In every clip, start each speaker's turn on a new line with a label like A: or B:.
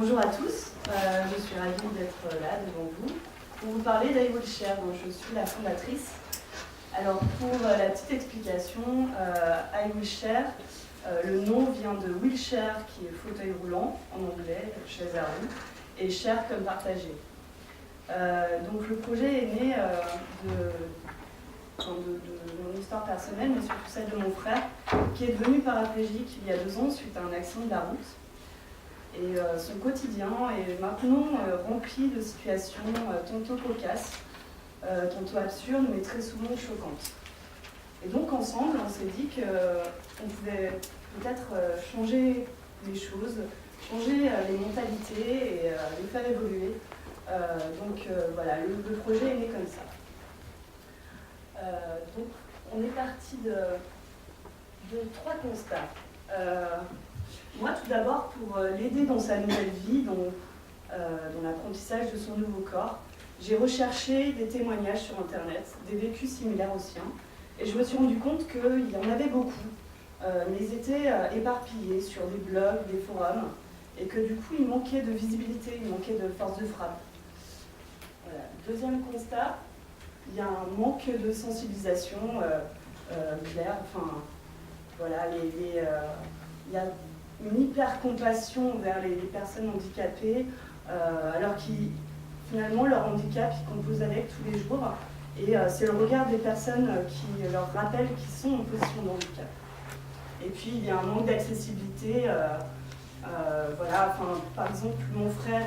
A: Bonjour à tous, je suis ravie d'être là devant vous pour vous parler d'iWheelshare, dont je suis la fondatrice. Alors pour la petite explication, iWheelshare, le nom vient de wheelchair qui est fauteuil roulant en anglais, chaise à roues, et share comme partagé. Donc le projet est né de mon histoire personnelle, mais surtout celle de mon frère, qui est devenu paraplégique il y a 2 ans suite à un accident de la route. Et son quotidien est maintenant rempli de situations tantôt cocasses, tantôt absurdes, mais très souvent choquantes. Et donc ensemble, on s'est dit qu'on pouvait peut-être changer les choses, changer les mentalités et les faire évoluer. Voilà, le projet est né comme ça. Donc on est parti de 3 constats. Moi, tout d'abord, pour l'aider dans sa nouvelle vie, dans l'apprentissage de son nouveau corps, j'ai recherché des témoignages sur Internet, des vécus similaires aux siens, et je me suis rendu compte qu'il y en avait beaucoup, mais ils étaient éparpillés sur des blogs, des forums, et que du coup, il manquait de visibilité, il manquait de force de frappe. Voilà. Deuxième constat, il y a un manque de sensibilisation claire. Enfin, voilà, il y a une hyper-compassion vers les personnes handicapées, alors que finalement leur handicap ils composent avec tous les jours, et c'est le regard des personnes qui leur rappelle qu'ils sont en position de handicap. Et puis il y a un manque d'accessibilité, voilà, enfin, par exemple mon frère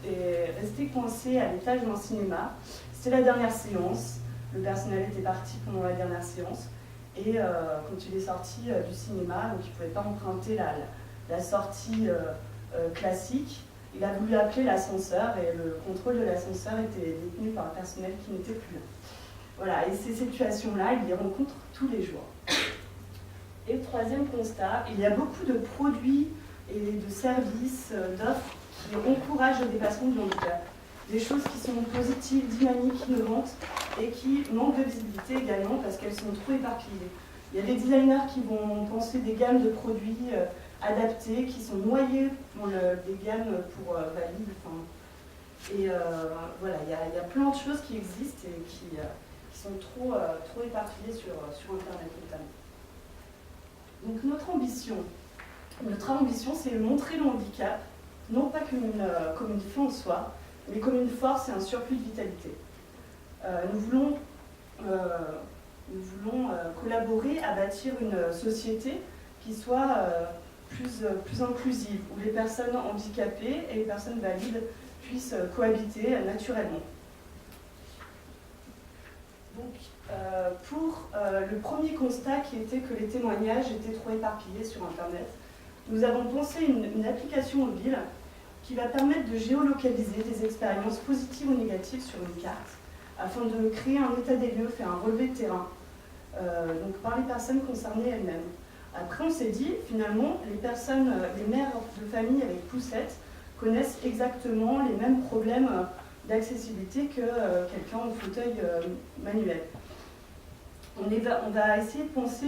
A: est resté coincé à l'étage d'un cinéma, c'était la dernière séance, le personnel était parti pendant la dernière séance, et quand il est sorti du cinéma, donc il ne pouvait pas emprunter la sortie classique, il a voulu appeler l'ascenseur et le contrôle de l'ascenseur était détenu par un personnel qui n'était plus là. Voilà, et ces situations-là, il les rencontre tous les jours. Et le troisième constat, il y a beaucoup de produits et de services, d'offres qui encouragent le dépassement du handicap. Des choses qui sont positives, dynamiques, innovantes et qui manquent de visibilité également parce qu'elles sont trop éparpillées. Il y a des designers qui vont penser des gammes de produits adaptés, qui sont noyés dans des gammes pour valides. Et voilà, il y a plein de choses qui existent et qui sont trop éparpillées sur Internet notamment. Donc notre ambition, c'est de montrer le handicap, non pas comme une fin en soi, mais comme une force et un surplus de vitalité. Nous voulons collaborer à bâtir une société qui soit plus inclusive, où les personnes handicapées et les personnes valides puissent cohabiter naturellement. Donc, pour le premier constat qui était que les témoignages étaient trop éparpillés sur Internet, nous avons pensé une application mobile qui va permettre de géolocaliser des expériences positives ou négatives sur une carte, afin de créer un état des lieux, faire un relevé de terrain, donc par les personnes concernées elles-mêmes. Après, on s'est dit, finalement, les mères de famille avec poussette connaissent exactement les mêmes problèmes d'accessibilité que quelqu'un en fauteuil manuel. On va essayer de penser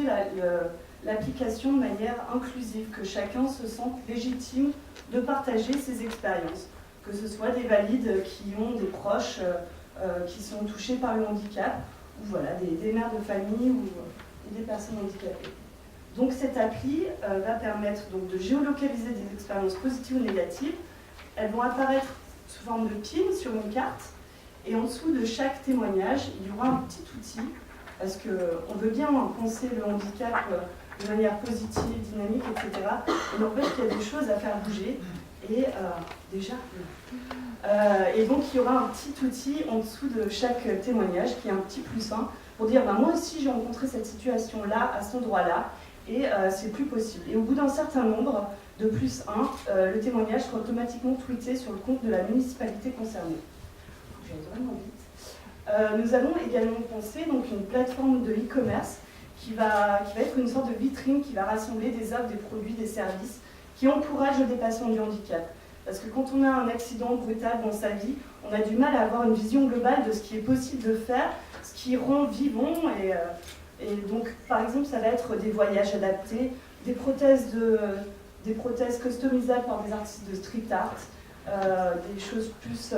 A: l'application de manière inclusive, que chacun se sente légitime de partager ses expériences, que ce soit des valides qui ont des proches qui sont touchés par le handicap, ou voilà, des mères de famille ou des personnes handicapées. Donc cette appli va permettre donc, de géolocaliser des expériences positives ou négatives. Elles vont apparaître sous forme de pin sur une carte, et en dessous de chaque témoignage, il y aura un petit outil, parce qu'on veut bien penser le handicap de manière positive, dynamique, etc. Et en fait, il y a des choses à faire bouger, et et donc il y aura un petit outil en dessous de chaque témoignage, qui est un petit +1, pour dire moi aussi j'ai rencontré cette situation-là, à cet endroit-là, et c'est plus possible. Et au bout d'un certain nombre de +1, le témoignage sera automatiquement tweeté sur le compte de la municipalité concernée. J'aille vraiment vite. Nous avons également pensé donc, une plateforme de e-commerce qui va être une sorte de vitrine qui va rassembler des offres, des produits, des services qui encouragent le dépassement du handicap. Parce que quand on a un accident brutal dans sa vie, on a du mal à avoir une vision globale de ce qui est possible de faire, ce qui rend vivant. Et donc, par exemple, ça va être des voyages adaptés, des prothèses customisables par des artistes de street art, des choses plus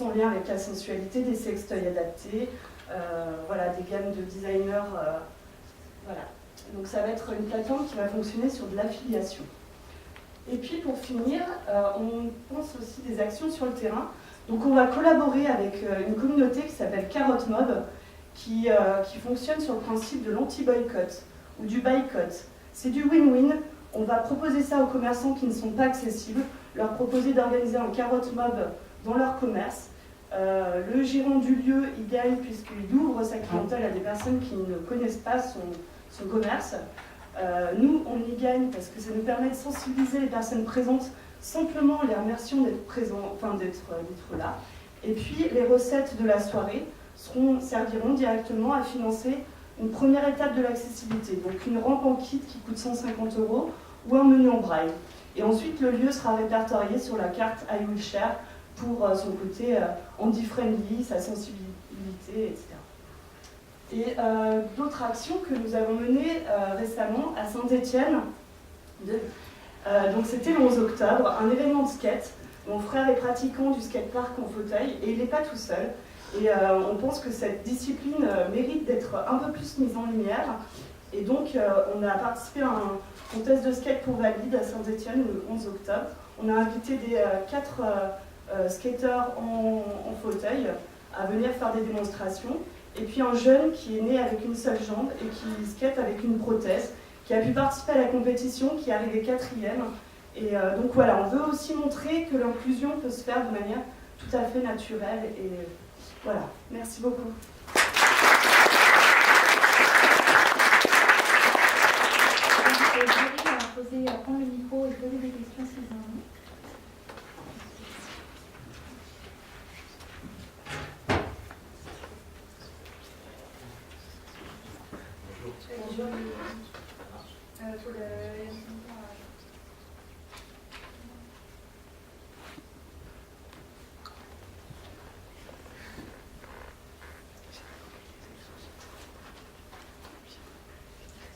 A: en lien avec la sensualité, des sextoys adaptés, voilà, des gammes de designers. Voilà. Donc ça va être une plateforme qui va fonctionner sur de l'affiliation. Et puis pour finir, on pense aussi des actions sur le terrain. Donc on va collaborer avec une communauté qui s'appelle Carotte Mob, qui fonctionne sur le principe de l'anti-boycott ou du boycott. C'est du win-win. On va proposer ça aux commerçants qui ne sont pas accessibles, leur proposer d'organiser un Carotte Mob dans leur commerce. Le gérant du lieu y gagne puisqu'il ouvre sa clientèle à des personnes qui ne connaissent pas son commerce. Nous, on y gagne parce que ça nous permet de sensibiliser les personnes présentes, simplement en les remerciant d'être présents, enfin d'être là. Et puis, les recettes de la soirée serviront directement à financer une première étape de l'accessibilité, donc une rampe en kit qui coûte 150 € ou un menu en braille. Et ensuite, le lieu sera répertorié sur la carte I Will Share pour son côté handy-friendly, sa sensibilité, etc. Et d'autres actions que nous avons menées récemment à Saint-Étienne. Donc c'était le 11 octobre, un événement de skate. Mon frère est pratiquant du skatepark en fauteuil et il n'est pas tout seul. Et on pense que cette discipline mérite d'être un peu plus mise en lumière. Et donc on a participé à un contest de skate pour valide à Saint-Étienne le 11 octobre. On a invité des 4 skateurs en fauteuil à venir faire des démonstrations. Et puis un jeune qui est né avec une seule jambe et qui skate avec une prothèse, qui a pu participer à la compétition, qui est arrivé 4e. Et donc voilà, on veut aussi montrer que l'inclusion peut se faire de manière tout à fait naturelle. Et voilà, merci beaucoup.
B: Prendre le micro et poser des questions si vous en avez.
C: Bonjour.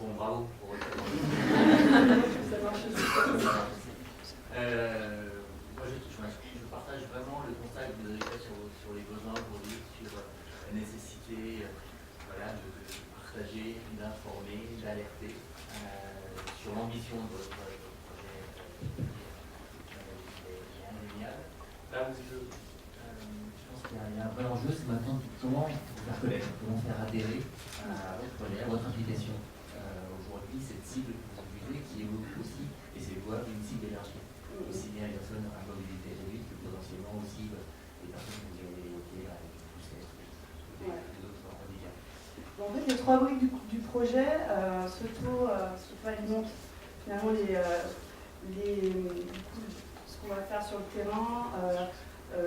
C: Bon, bravo pour votre moi, je partage vraiment le constat que vous avez fait sur les besoins aujourd'hui, sur la nécessité voilà, de partager, d'informer, d'alerter sur l'ambition de votre projet génial. Là où je pense qu'il y a un vrai enjeu, c'est maintenant comment vous faire connaître, comment faire adhérer à votre projet, à votre implication. Aujourd'hui, cette cible que vous utilisez, qui évolue aussi, et c'est quoi une cible élargie, aussi bien les personnes à mobilité réduite que potentiellement aussi les personnes que vous avez évoquées avec une poussette, d'autres handicaps.
A: En fait, les 3 briques du projet s'auto-alimentent finalement ce qu'on va faire sur le terrain,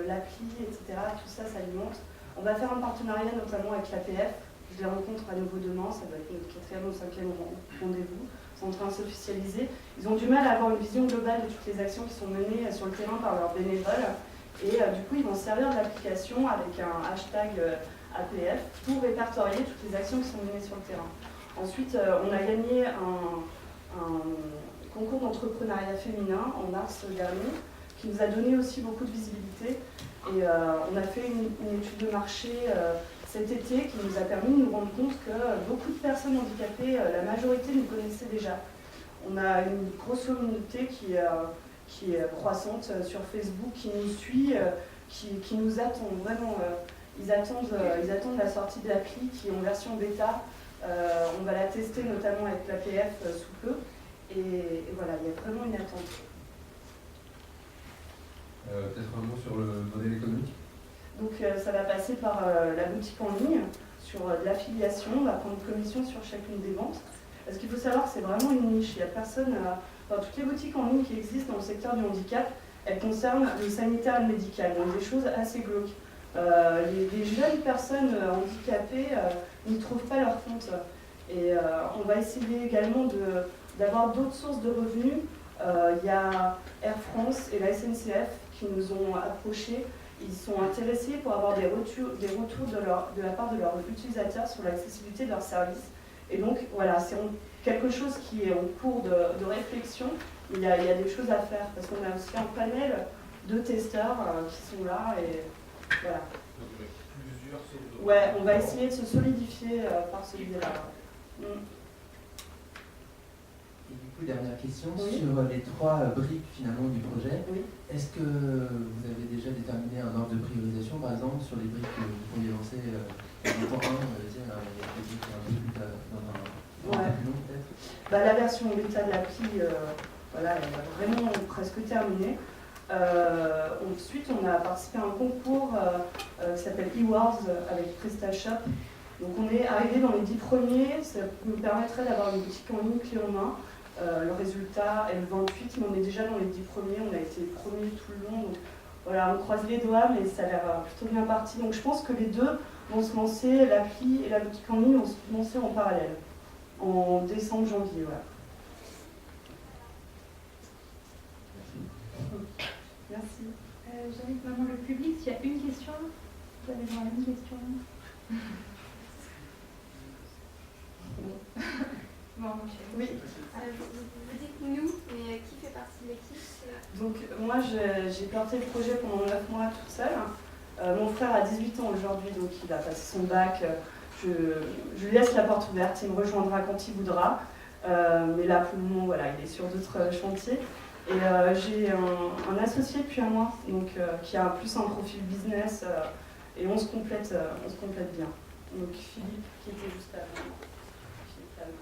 A: l'appli, etc. Tout ça s'alimente. On va faire un partenariat notamment avec l'APF. Je les rencontre à nouveau demain, ça va être notre 4e ou 5e rendez-vous. Ils sont en train de s'officialiser. Ils ont du mal à avoir une vision globale de toutes les actions qui sont menées sur le terrain par leurs bénévoles. Et du coup, ils vont servir de l'application avec un hashtag APF pour répertorier toutes les actions qui sont menées sur le terrain. Ensuite, on a gagné un concours d'entrepreneuriat féminin en mars dernier qui nous a donné aussi beaucoup de visibilité. Et on a fait une étude de marché cet été qui nous a permis de nous rendre compte que beaucoup de personnes handicapées, la majorité nous connaissaient déjà. On a une grosse communauté qui est croissante sur Facebook, qui nous suit, qui nous attend vraiment. Ils attendent la sortie de l'appli qui est en version bêta. On va la tester notamment avec l'APF sous peu. Et voilà, il y a vraiment une attente.
D: Peut-être un mot sur le modèle économique.
A: Donc ça va passer par la boutique en ligne, sur de l'affiliation, on va prendre une commission sur chacune des ventes. Parce qu'il faut savoir que c'est vraiment une niche. Il y a personne, toutes les boutiques en ligne qui existent dans le secteur du handicap, elles concernent le sanitaire et le médical, donc des choses assez glauques. Les jeunes personnes handicapées n'y trouvent pas leur compte. Et on va essayer également d'avoir d'autres sources de revenus. Il y a Air France et la SNCF qui nous ont approchés. Ils sont intéressés pour avoir des retours de la part de leurs utilisateurs sur l'accessibilité de leurs services. Et donc voilà, c'est quelque chose qui est en cours de réflexion. Il y a des choses à faire parce qu'on a aussi un panel 2 testeurs qui sont là et voilà.
E: Donc avec plusieurs sauts de...
A: Ouais, on va essayer de se solidifier par ce biais-là.
C: Et du coup, dernière question,
A: Oui.
C: sur les 3 briques finalement du projet,
A: Oui.
C: est-ce que vous avez déjà déterminé un ordre de priorisation, par exemple, sur les briques que vous pourriez lancer en temps 1, on va dire, il y a des briques un peu plus dans un temps
A: Ouais.
C: plus long peut-être?
A: Bah, la version bêta de l'appli, voilà, elle est vraiment presque terminée. Ensuite, on a participé à un concours qui s'appelle eWars avec PrestaShop. Donc on est arrivé dans les 10 premiers, ça nous permettrait d'avoir une boutique en ligne clé en main. Le résultat est le 28, mais on est déjà dans les 10 premiers, on a été les premiers tout le long. Donc voilà, on croise les doigts, mais ça a l'air plutôt bien parti. Donc je pense que les deux vont se lancer, l'appli et la boutique en ligne vont se lancer en parallèle, en décembre, janvier. Voilà. Merci.
B: J'invite maintenant le public. S'il y a une question, vous avez droit à une question. Bon,
A: Oui.
F: Vous dites nous, mais qui fait partie de l'équipe?
A: Donc moi j'ai porté le projet pendant 9 mois toute seule. Mon frère a 18 ans aujourd'hui, donc il a passé son bac. Je lui laisse la porte ouverte, il me rejoindra quand il voudra. Mais là pour le moment voilà, il est sur d'autres chantiers. Et j'ai un associé depuis un mois, donc, qui a plus un profil business et on se complète bien. Donc Philippe qui était juste avant. Philippe Lama.